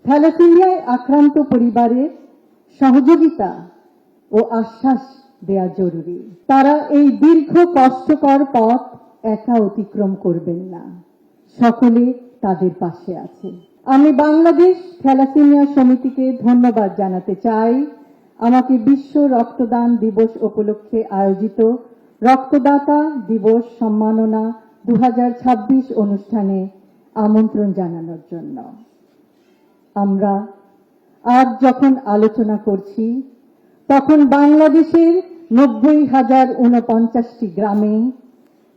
থ্যালাসেমিয়ায় আক্রান্ত পরিবারের সহযোগিতা ও আশ্বাস দেয়া জরুরি। তারা এই দীর্ঘ কষ্টকর পথ একা অতিক্রম করবেন না, সকলে তাদের পাশে আছে। আমি বাংলাদেশ থ্যালাসেমিয়া সমিতিকে ধন্যবাদ জানাতে চাই আমাকে বিশ্ব রক্তদান দিবস উপলক্ষে আয়োজিত রক্তদাতা দিবস সম্মাননা 2026 অনুষ্ঠানে আমন্ত্রণ জানানোর জন্য। আমরা আজ যখন আলোচনা করছি তখন বাংলাদেশের 90,049টি গ্রামে,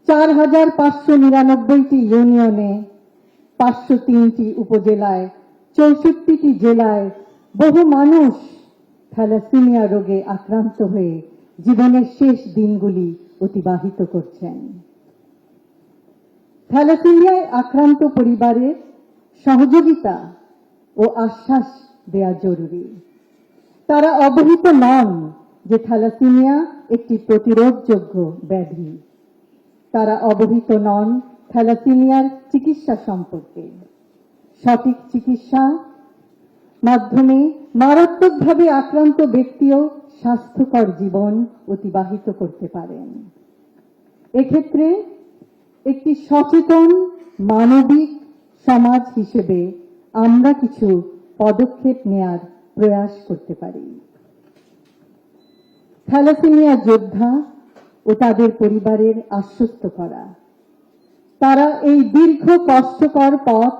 4,599টি ইউনিয়নে, 503টি উপজেলায়, 64টি জেলায় বহু মানুষ থ্যালাসেমিয়া রোগে আক্রান্ত হয়ে জীবনের শেষ দিনগুলি অতিবাহিত করছেন। থ্যালাসেমিয়ায় আক্রান্ত পরিবারের সহযোগিতা ও আশ্বাস দেয়া জরুরি। তারা অবহিত নন যে থ্যালাসেমিয়া একটি প্রতিরোধযোগ্য ব্যাধি। তারা অবহিত নন থ্যালাসেমিয়ার চিকিৎসা সম্পর্কে। সঠিক চিকিৎসা মাধ্যমে মারাত্মকভাবে আক্রান্ত ব্যক্তিও স্বাস্থ্যকর জীবন অতিবাহিত করতে পারেন। এক্ষেত্রে একটি সচেতন মানবিক সমাজ হিসেবে আমরা কিছু পদক্ষেপ নেয়ার প্রয়াস করতে পারি। থ্যালাসেমিয়া যোদ্ধা ও তাদের পরিবারের আশ্বস্ত করা, তারা এই দীর্ঘ কষ্টকর পথ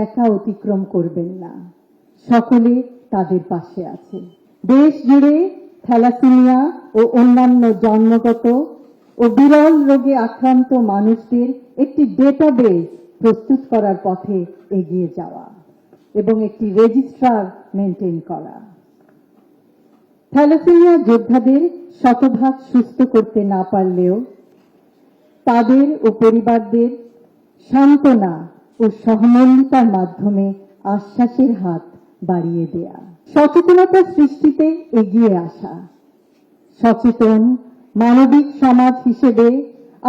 একা অতিক্রম করবেন না, সকলে তাদের পাশে আছে। দেশ জুড়ে থ্যালাসেমিয়া ও অন্যান্য জন্মগত ও বিরল রোগে আক্রান্ত মানুষদের একটি ডেটাবেস প্রস্তুত করার পথে এগিয়ে যাওয়া এবং একটি রেজিস্ট্রার মেনটেন করা। থ্যালাসেমিয়া যোদ্ধাদের শতভাগ সুস্থ করতে না পারলেও তাদের ও পরিবারদের সান্ত্বনা ও সহমর্মিতার মাধ্যমে আশ্বাসের হাত বাড়িয়ে দেয়া, সচেতনতা সৃষ্টিতে এগিয়ে আসা। সচেতন মানবিক সমাজ হিসেবে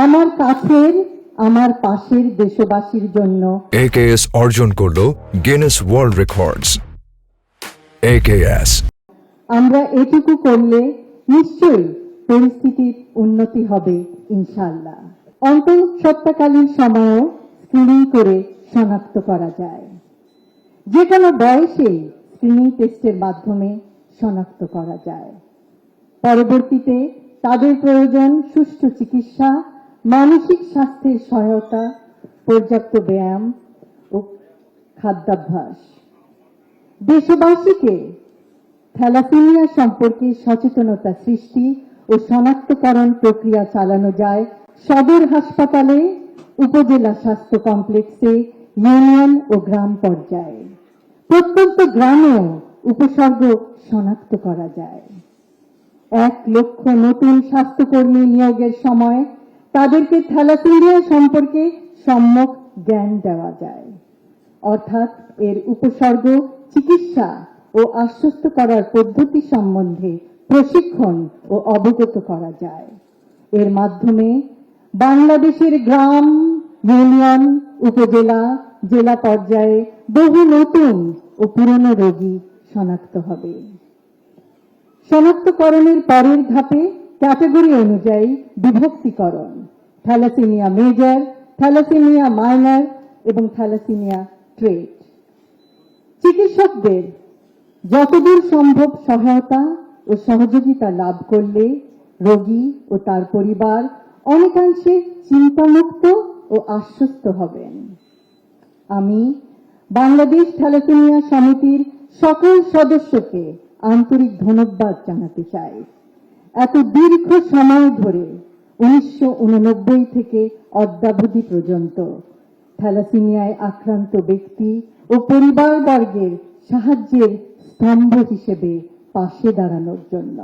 আমার কাছের, আমার পাশের দেশবাসীর জন্য AKS অর্জন করলো গিনেস ওয়ার্ল্ড রেকর্ডস। AKS আমরা এটুকু করলে নিশ্চয়ই পরিস্থিতির উন্নতি হবে ইনশাআল্লাহ। অন্তঃসত্ত্বাকালীন সময়ও স্ক্রিনিং করে শনাক্ত করা যায়। যে কোনো বয়সে স্ক্রিনিং টেস্টের মাধ্যমে শনাক্ত করা যায়। পরবর্তীতে তাদের প্রয়োজন সুষ্ঠু চিকিৎসা, মানসিক স্বাস্থ্যের সহায়তা, পর্যাপ্ত ব্যায়াম ও খাদ্যাভ্যাস। দেশবাসীকে থ্যালাসেমিয়া সম্পর্কে সচেতনতা সৃষ্টি ও শনাক্তকরণ প্রক্রিয়া চালানো যায় সদর হাসপাতালে, উপজেলা স্বাস্থ্য কমপ্লেক্সে, ইউনিয়ন ও গ্রাম পর্যায়ে। প্রত্যন্ত গ্রামেও উপসর্গ শনাক্ত করা যায়। 1 লক্ষ নতুন স্বাস্থ্যকর্মী নিয়োগের সময় তাদেরকে থ্যালাসেমিয়া সম্পর্কে সম্যক জ্ঞান দেওয়া যায়, অর্থাৎ এর উপসর্গ, চিকিৎসা ও আশ্বস্ত করার পদ্ধতি সম্বন্ধে প্রশিক্ষণ ও অবগত করা যায়। এর মাধ্যমে বাংলাদেশের গ্রাম, ইউনিয়ন, উপজেলা, জেলা পর্যায়ে বহু নতুন ও পুরনো রোগী শনাক্ত হবে। শনাক্তকরণের পরের ধাপে ক্যাটাগরি অনুযায়ী বিভক্তিকরণ: থ্যালাসেমিয়া মেজর, থ্যালাসেমিয়া মাইনর এবং থ্যালাসেমিয়া ট্রেট। চিকিৎসকদের যতদূর সম্ভব সহায়তা ও সহযোগিতা লাভ করলে রোগী ও তার পরিবার অনেকাংশে চিন্তামুক্ত ও আশ্বস্ত হবেন। আমি বাংলাদেশ থ্যালাসেমিয়া সমিতির সকল সদস্যকে আন্তরিক ধন্যবাদ জানাতে চাই। এত দীর্ঘ সময় ধরে 1989 থেকে অদ্যাবধি পর্যন্ত থ্যালাসেমিয়ায় আক্রান্ত ব্যক্তি ও পরিবারবর্গের সাহায্যের স্তম্ভ হিসেবে পাশে দাঁড়ানোর জন্য।